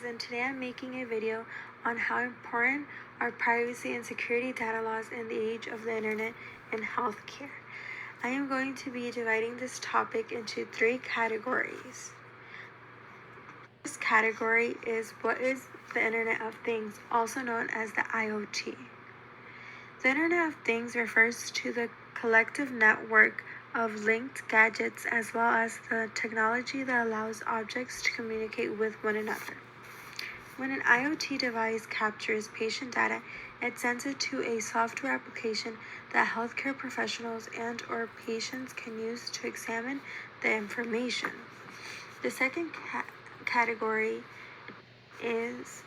And today I'm making a video on how important are privacy and security data laws in the age of the internet and healthcare. I am going to be dividing this topic into three categories. The first category is what is the Internet of Things, also known as the IoT. The Internet of Things refers to the collective network of linked gadgets as well as the technology that allows objects to communicate with one another. When an IoT device captures patient data, it sends it to a software application that healthcare professionals and/or patients can use to examine the information. The second category is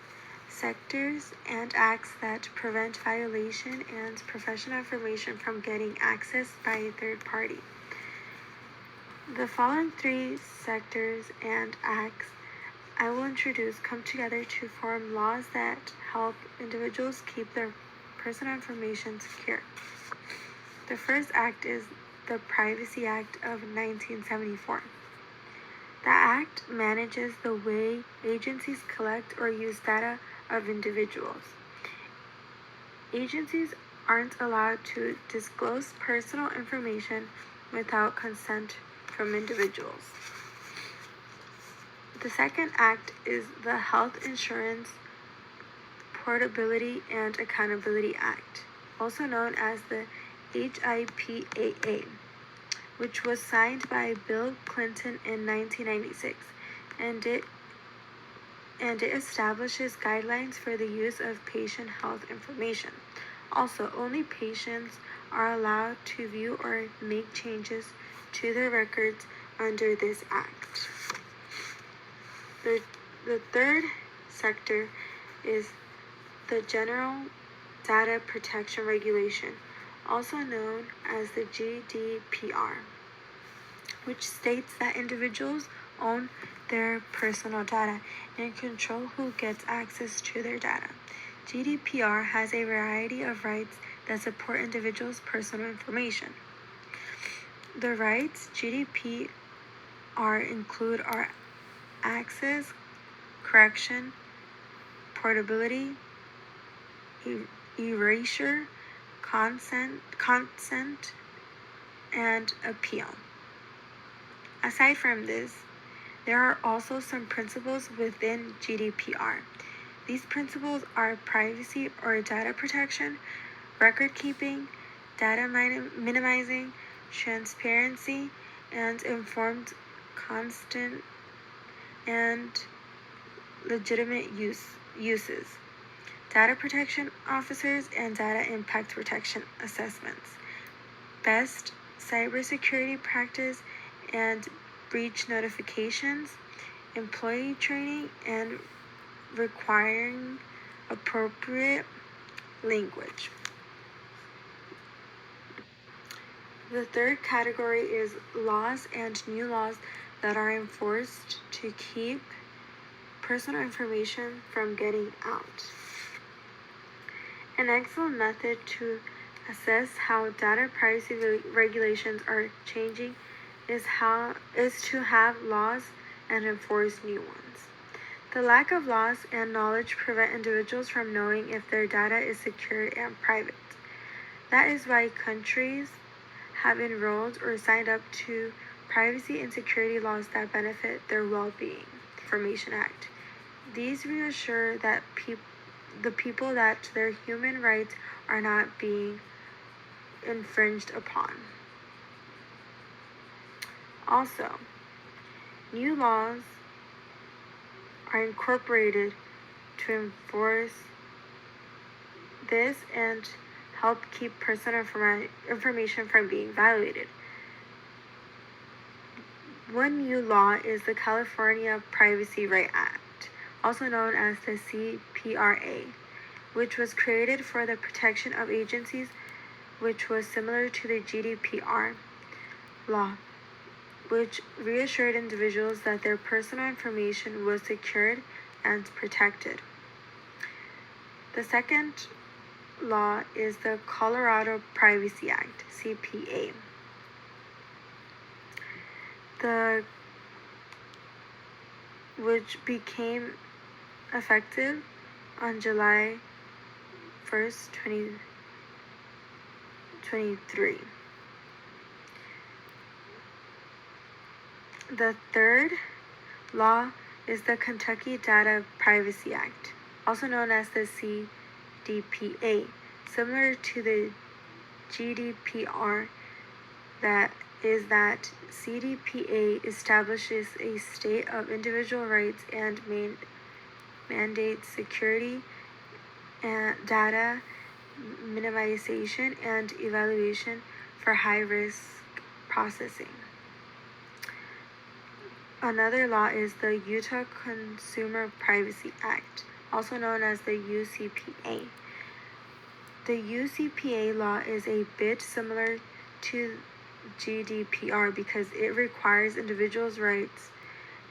sectors and acts that prevent violation and professional information from getting accessed by a third party. The following three sectors and acts I will introduce come together to form laws that help individuals keep their personal information secure. The first act is the Privacy Act of 1974. The act manages the way agencies collect or use data of individuals. Agencies aren't allowed to disclose personal information without consent from individuals. The second act is the Health Insurance Portability and Accountability Act, also known as the HIPAA, which was signed by Bill Clinton in 1996, and it establishes guidelines for the use of patient health information. Also, only patients are allowed to view or make changes to their records under this act. The third sector is the General Data Protection Regulation, also known as the GDPR, which states that individuals own their personal data and control who gets access to their data. GDPR has a variety of rights that support individuals' personal information. The rights GDPR include are access, correction, portability, erasure, consent, and appeal. Aside from this, there are also some principles within GDPR. These principles are privacy or data protection, record keeping, data minimizing, transparency, and informed consent and legitimate uses, data protection officers and data impact protection assessments, best cybersecurity practice and breach notifications, employee training, and requiring appropriate language. The third category is laws and new laws that are enforced to keep personal information from getting out. An excellent method to assess how data privacy regulations are changing is to have laws and enforce new ones. The lack of laws and knowledge prevent individuals from knowing if their data is secured and private. That is why countries have enrolled or signed up to privacy and security laws that benefit their well-being. Information Act. These reassure that the people that their human rights are not being infringed upon. Also, new laws are incorporated to enforce this and help keep personal information from being violated. One new law is the California Privacy Right Act, also known as the CPRA, which was created for the protection of agencies, which was similar to the GDPR law, which reassured individuals that their personal information was secured and protected. The second law is the Colorado Privacy Act, CPA. Which became effective on July 1st, 2023. The third law is the Kentucky Data Privacy Act, also known as the CDPA, similar to the GDPR. That CDPA establishes a state of individual rights and mandates security and data minimization and evaluation for high-risk processing. Another law is the Utah Consumer Privacy Act, also known as the UCPA. The UCPA law is a bit similar to GDPR because it requires individuals' rights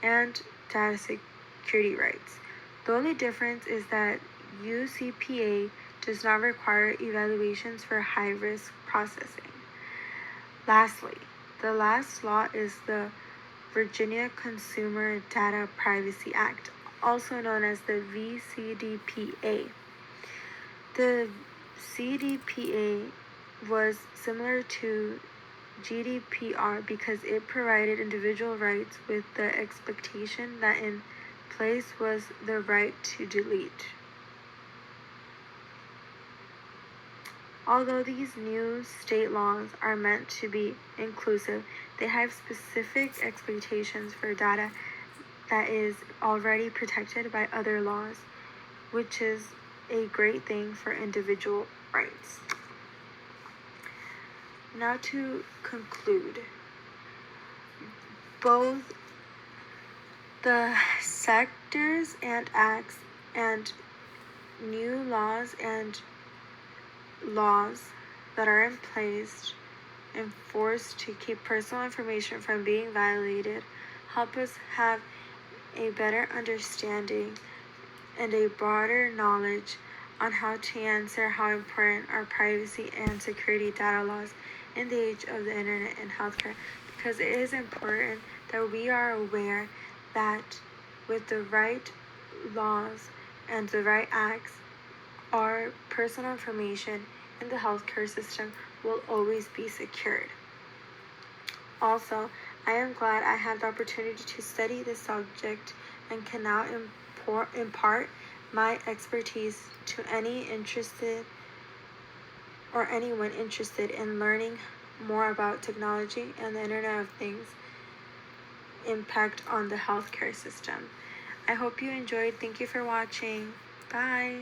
and data security rights. The only difference is that UCPA does not require evaluations for high-risk processing. Lastly, the last law is the Virginia Consumer Data Privacy Act, also known as the VCDPA. The CDPA was similar to GDPR because it provided individual rights with the expectation that in place was the right to delete. Although these new state laws are meant to be inclusive, they have specific expectations for data that is already protected by other laws, which is a great thing for individual rights. Now to conclude, both the sectors and acts and new laws and laws that are in place enforced to keep personal information from being violated help us have a better understanding and a broader knowledge on how to answer how important are privacy and security data laws in the age of the internet and healthcare, because it is important that we are aware that with the right laws and the right acts, our personal information in the healthcare system will always be secured. Also, I am glad I had the opportunity to study this subject and can now impart my expertise to anyone interested in learning more about technology and the Internet of Things impact on the healthcare system. I hope you enjoyed. Thank you for watching. Bye.